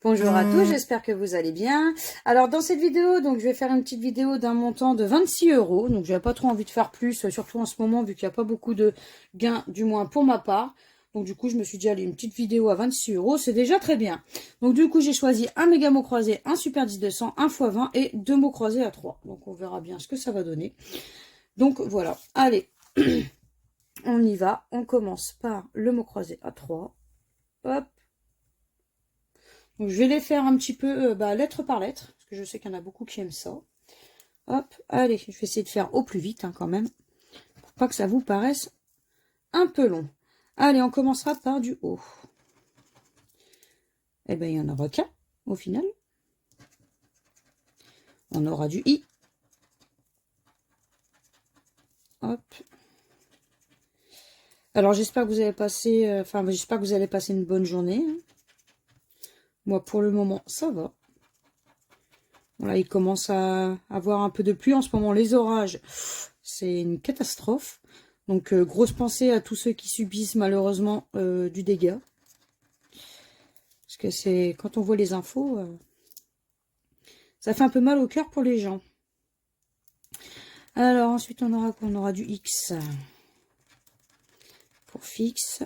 Bonjour à tous, j'espère que vous allez bien. Alors dans cette vidéo, donc je vais faire une petite vidéo d'un montant de 26 euros. Donc j'avais pas trop envie de faire plus, surtout en ce moment vu qu'il n'y a pas beaucoup de gains, du moins pour ma part. Donc du coup je me suis dit allez, une petite vidéo à 26 euros, c'est déjà très bien. Donc du coup j'ai choisi un méga mot croisé, un super 10 200, un x 20 et deux mots croisés à 3. Donc on verra bien ce que ça va donner. Donc voilà, allez, on y va. On commence par le mot croisé à 3. Hop. Donc, je vais les faire un petit peu lettre par lettre, parce que je sais qu'il y en a beaucoup qui aiment ça. Hop, allez, je vais essayer de faire au plus vite quand même, pour pas que ça vous paraisse un peu long. Allez, on commencera par du haut. Eh bien, il y en aura qu'un au final. On aura du I. Hop. Alors, j'espère que vous allez passer, j'espère que vous allez passer une bonne journée. Moi, pour le moment, ça va. Voilà, il commence à avoir un peu de pluie en ce moment. Les orages, c'est une catastrophe. Donc, grosse pensée à tous ceux qui subissent malheureusement du dégât. Parce que c'est quand on voit les infos, ça fait un peu mal au cœur pour les gens. Alors, ensuite, on aura du X pour fixe.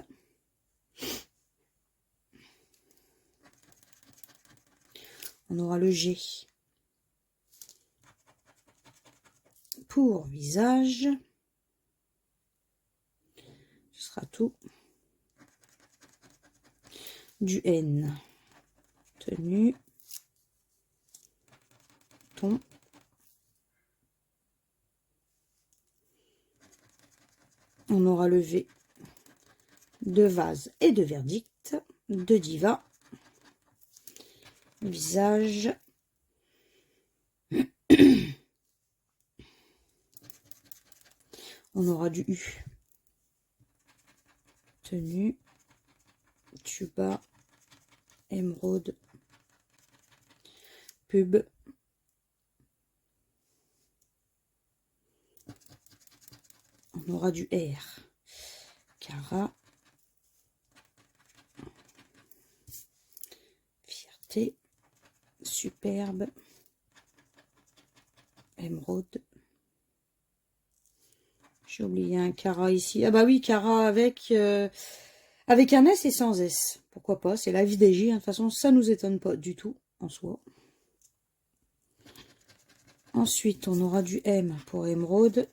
On aura le G pour visage. Ce sera tout. Du N, tenue, ton. On aura le V de vase et de verdict, de diva, visage. On aura du U, tenue, tuba, émeraude, pub. On aura du R, cara, fierté, superbe, émeraude. J'ai oublié un cara ici. Ah bah oui, cara avec un S et sans S. Pourquoi pas, c'est la vie des J. De toute façon, ça nous étonne pas du tout en soi. Ensuite, on aura du M pour émeraude.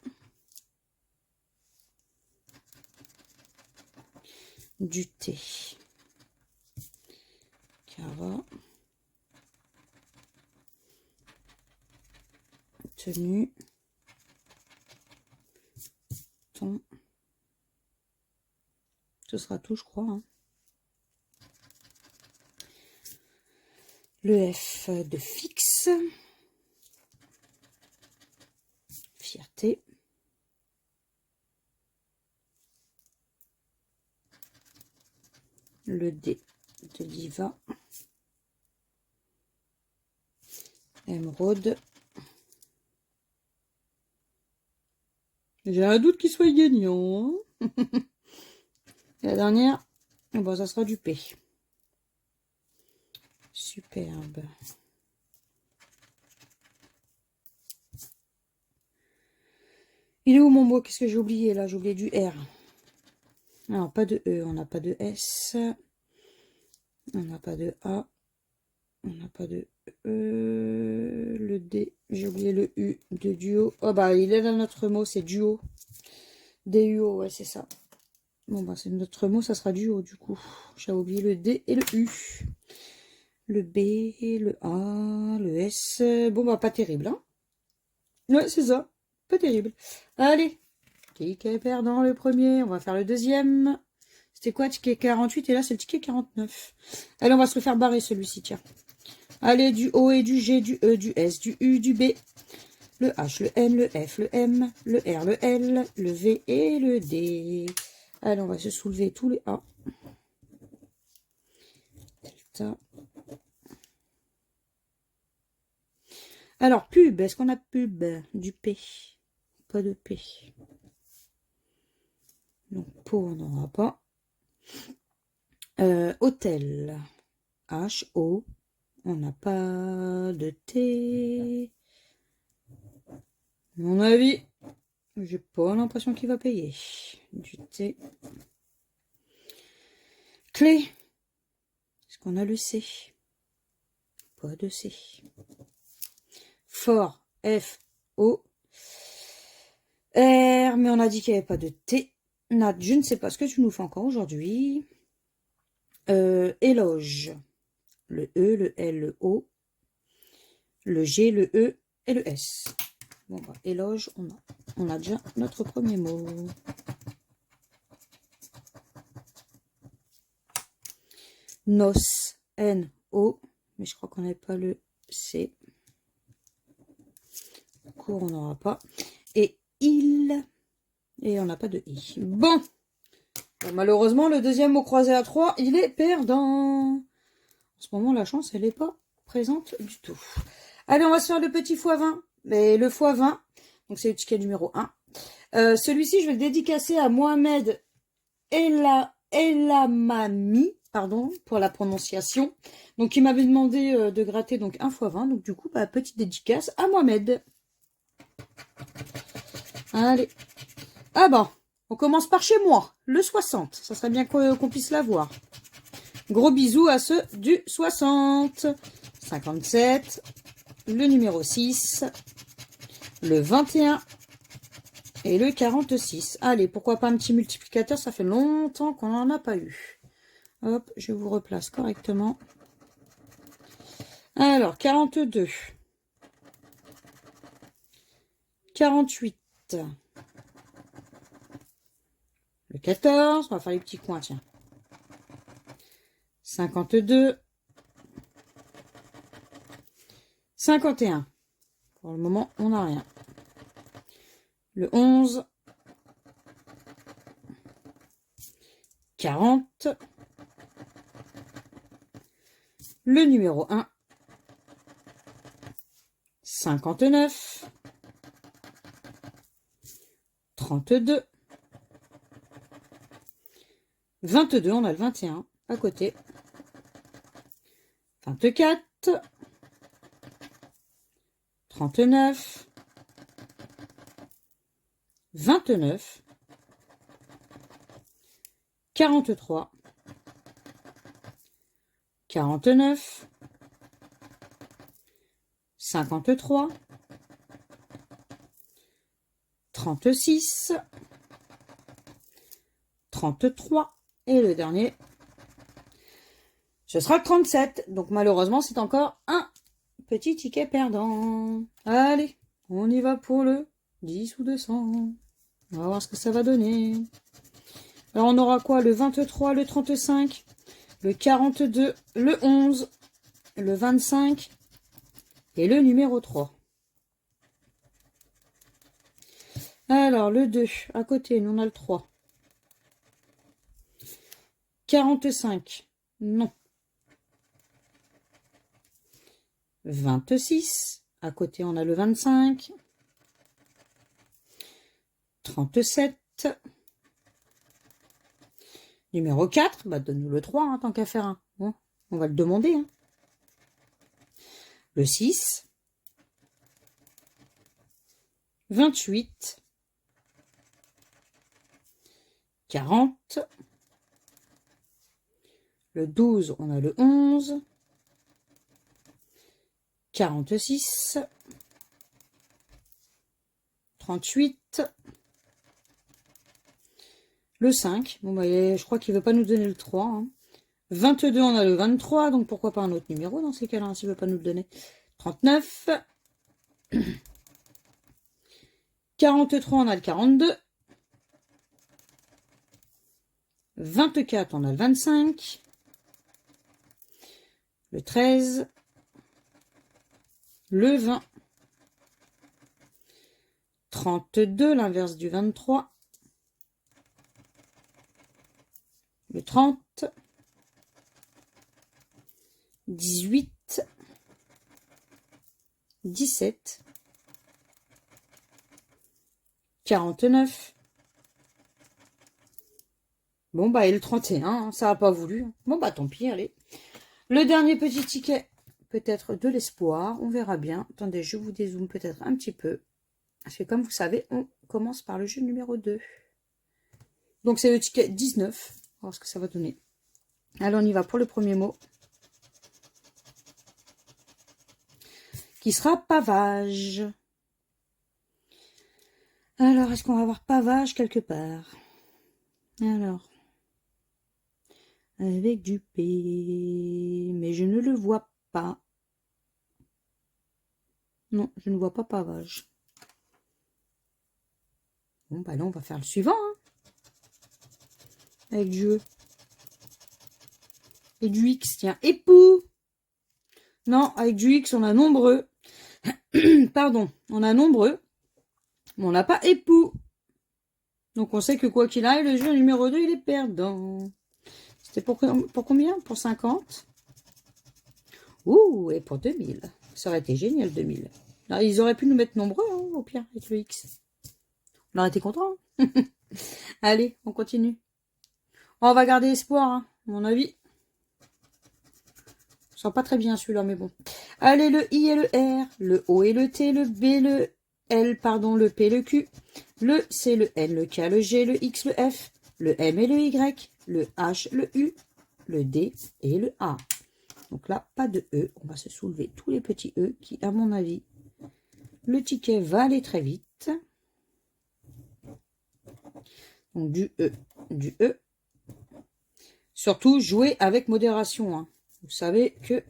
Du T. Cara. Tenue. Ton. Ce sera tout, je crois. Hein. Le F de fixe. Fierté. Le D de diva. Émeraude. J'ai un doute qu'il soit gagnant. Hein. Et la dernière, bon, ça sera du P. Superbe. Il est où mon mot? Qu'est-ce que j'ai oublié là? J'ai oublié du R. Alors, pas de E, on n'a pas de S. On n'a pas de A. On n'a pas de E. Le D. J'ai oublié le U de duo. Oh bah, il est dans notre mot, c'est duo. D-U-O, ouais, c'est ça. Bon, bah, c'est notre mot, ça sera duo du coup. J'ai oublié le D et le U. Le B, le A, le S. Bon, bah, pas terrible, hein. Ouais, c'est ça. Pas terrible. Allez. Ticket perdant le premier. On va faire le deuxième. C'était quoi, ticket 48? Et là, c'est le ticket 49. Allez, on va se le faire barrer, celui-ci, tiens. Allez, du O et du G, du E, du S, du U, du B. Le H, le N, le F, le M, le R, le L, le V et le D. Allez, on va se soulever tous les A. Delta. Alors, pub, est-ce qu'on a pub? Du P. Pas de P. Donc, pour, on n'aura pas. Hôtel. H-O. On n'a pas de T. À mon avis, j'ai pas l'impression qu'il va payer. Du T. Clé. Est-ce qu'on a le C? Pas de C. Fort. F. O. R. Mais on a dit qu'il n'y avait pas de T. Nat, je ne sais pas ce que tu nous fais encore aujourd'hui. Éloge. Le E, le L, le O. Le G, le E et le S. Bon, bah, éloge, on a déjà notre premier mot. Nos, N-O, mais je crois qu'on n'avait pas le C. Cours, on n'aura pas. Et il, et on n'a pas de I. Bon, malheureusement, le deuxième mot croisé à 3, il est perdant. En ce moment, la chance, elle n'est pas présente du tout. Allez, on va se faire le petit x20. Mais le x20, donc c'est le ticket numéro 1. Celui-ci, je vais le dédicacer à Mohamed Elamami, pardon pour la prononciation. Donc, il m'avait demandé de gratter donc un x20. Donc, du coup, bah, petite dédicace à Mohamed. Allez. Ah bon, on commence par chez moi, le 60. Ça serait bien qu'on puisse l'avoir. Gros bisous à ceux du 60. 57. Le numéro 6. Le 21. Et le 46. Allez, pourquoi pas un petit multiplicateur? Ça fait longtemps qu'on n'en a pas eu. Hop, je vous replace correctement. Alors, 42. 48. Le 14. On va faire les petits coins, tiens. 52. 51. Pour le moment, on n'a rien. Le 11. 40. Le numéro 1. 59. 32. 22, on a le 21 à côté. 24. 39. 29. 43. 49. 53. 36. 33. Et le dernier, ce sera le 37. Donc malheureusement, c'est encore un petit ticket perdant. Allez, on y va pour le 10 ou 200. On va voir ce que ça va donner. Alors on aura quoi? Le 23, le 35, le 42, le 11, le 25 et le numéro 3. Alors le 2, à côté, nous on a le 3. 45, non. 26, à côté on a le 25. 37. Numéro 4, bah donne-nous le 3, hein, tant qu'à faire un. Bon, on va le demander. Hein. Le 6. 28. 40. Le 12, on a le 11. 46. 38. Le 5. Bon, bah, je crois qu'il ne veut pas nous donner le 3. Hein. 22, on a le 23. Donc, pourquoi pas un autre numéro dans ces cas-là, hein, s'il ne veut pas nous le donner. 39. 43, on a le 42. 24, on a le 25. Le 13. Le 20. 32, l'inverse du 23. Le 30. 18. 17. 49. Bon, bah, et le 31, hein, ça n'a pas voulu. Bon, bah, tant pis, allez. Le dernier petit ticket peut-être de l'espoir. On verra bien. Attendez, je vous dézoome peut-être un petit peu. Parce que comme vous savez, on commence par le jeu numéro 2. Donc c'est le ticket 19. On va voir ce que ça va donner. Alors on y va pour le premier mot. Qui sera pavage. Alors, est-ce qu'on va avoir pavage quelque part? Alors, avec du P, mais je ne le vois pas. Non, je ne vois pas pavage. Bon, bah là, on va faire le suivant. Hein. Avec du E. Et du X, tiens. Époux. Non, avec du X, on a nombreux. Pardon, on a nombreux. Mais on n'a pas époux. Donc, on sait que quoi qu'il aille, le jeu numéro 2, il est perdant. C'était pour combien? Pour 50. Ouh, et pour 2000. Ça aurait été génial, 2000. Alors, ils auraient pu nous mettre nombreux, hein, au pire, avec le X. On aurait été content. Hein. Allez, on continue. On va garder espoir, hein, à mon avis. Je sens pas très bien celui-là, mais bon. Allez, le I et le R, le O et le T, le B, le L, pardon, le P, le Q, le C, le N, le K, le G, le X, le F, le M et le Y, le H, le U, le D et le A. Donc là, pas de E. On va se soulever tous les petits E qui, à mon avis, le ticket va aller très vite. Donc du E, du E. Surtout, jouer avec modération. Hein. Vous savez que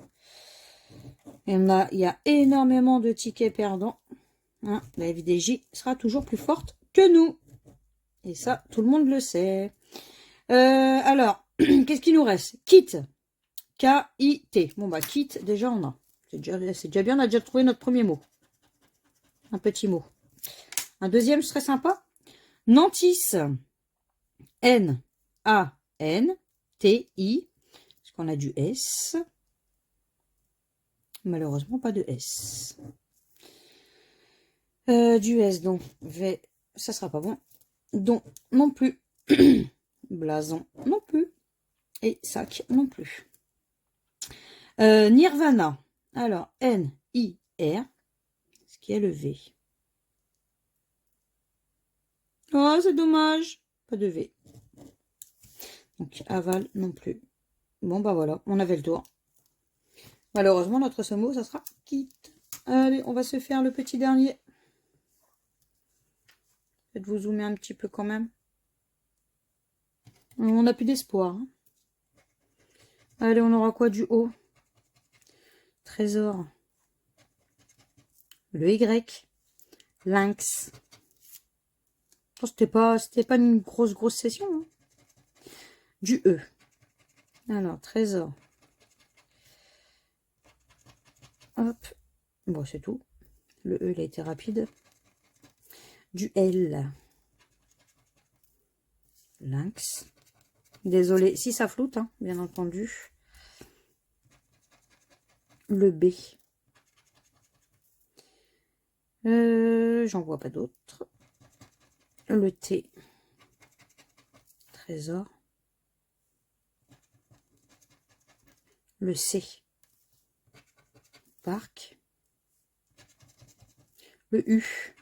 il y a énormément de tickets perdants. Hein. La FDJ sera toujours plus forte que nous. Et ça, tout le monde le sait. Alors, qu'est-ce qu'il nous reste? Kit. K-I-T. Bon, bah, kit, déjà, on a. C'est déjà bien, on a déjà trouvé notre premier mot. Un petit mot. Un deuxième serait sympa. Nantis. N-A-N-T-I. Est-ce qu'on a du S? Malheureusement, pas de S. Du S, donc, V, ça sera pas bon. Donc, non plus. Blason, non plus. Et sac, non plus. Nirvana. Alors, N-I-R. Ce qui est le V. Oh, c'est dommage. Pas de V. Donc, aval, non plus. Bon, bah voilà, on avait le tour. Malheureusement, notre seul mot, ça sera quitte. Allez, on va se faire le petit dernier. Faites-vous zoomer un petit peu quand même. On n'a plus d'espoir. Hein. Allez, on aura quoi du haut? Trésor. Le Y. Lynx. Oh, c'était pas une grosse session. Hein. Du E. Alors, trésor. Hop. Bon, c'est tout. Le E, il a été rapide. Du L. Lynx. Désolé si ça floute, hein, bien entendu. Le B. J'en vois pas d'autres. Le T. Trésor. Le C. Parc. Le U.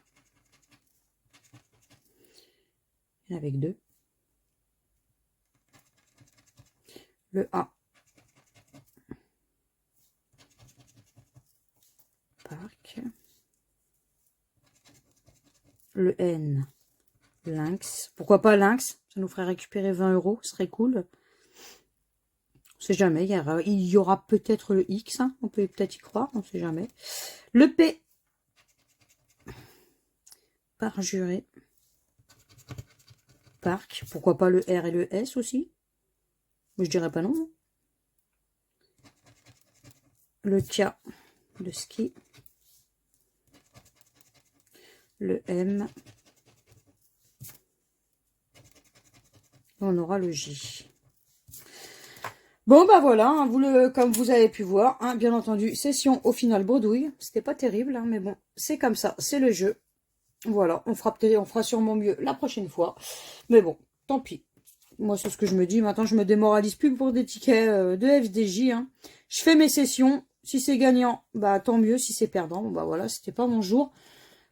Avec 2. Le A. Parc. Le N. Lynx. Pourquoi pas Lynx? Ça nous ferait récupérer 20 €. Ce serait cool. On sait jamais. Il y aura peut-être le X. Hein. On peut peut-être y croire. On ne sait jamais. Le P. Parjuré. Parc. Pourquoi pas le R et le S aussi? Moi, je dirais pas non. Le K. Le ski. Le M. On aura le J. Bon, bah voilà, hein, comme vous avez pu voir, hein, bien entendu, session au final bredouille. C'était pas terrible, hein, mais bon, c'est comme ça, c'est le jeu. Voilà, on fera sûrement mieux la prochaine fois. Mais bon, tant pis. Moi, c'est ce que je me dis. Maintenant, je me démoralise plus pour des tickets de FDJ. Hein. Je fais mes sessions Si c'est gagnant, bah tant mieux. Si c'est perdant, bon, bah voilà, c'était pas mon jour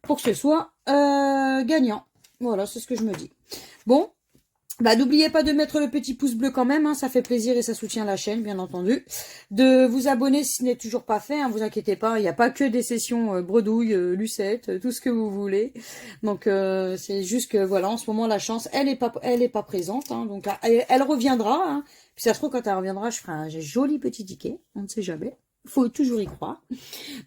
pour que ce soit gagnant. Voilà, c'est ce que je me dis. Bon, bah n'oubliez pas de mettre le petit pouce bleu quand même, hein, ça fait plaisir et ça soutient la chaîne, bien entendu. De vous abonner si ce n'est toujours pas fait, hein, vous inquiétez pas, il n'y a pas que des sessions bredouille, lucette, tout ce que vous voulez. Donc c'est juste que voilà, en ce moment la chance, elle est pas présente, hein, donc elle reviendra. Hein. Puis ça se trouve quand elle reviendra, je ferai un joli petit ticket, on ne sait jamais. Faut toujours y croire.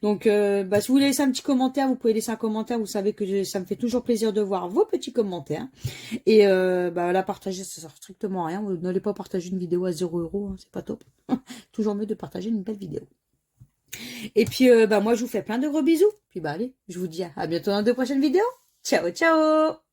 Donc, bah, si vous voulez laisser un petit commentaire, vous pouvez laisser un commentaire. Vous savez que ça me fait toujours plaisir de voir vos petits commentaires. Et bah, la partager, ça sert strictement à rien. Vous n'allez pas partager une vidéo à 0 €, hein, c'est pas top. Toujours mieux de partager une belle vidéo. Et puis, bah, moi, je vous fais plein de gros bisous. Puis, bah, allez, je vous dis à bientôt dans de prochaines vidéos. Ciao, ciao!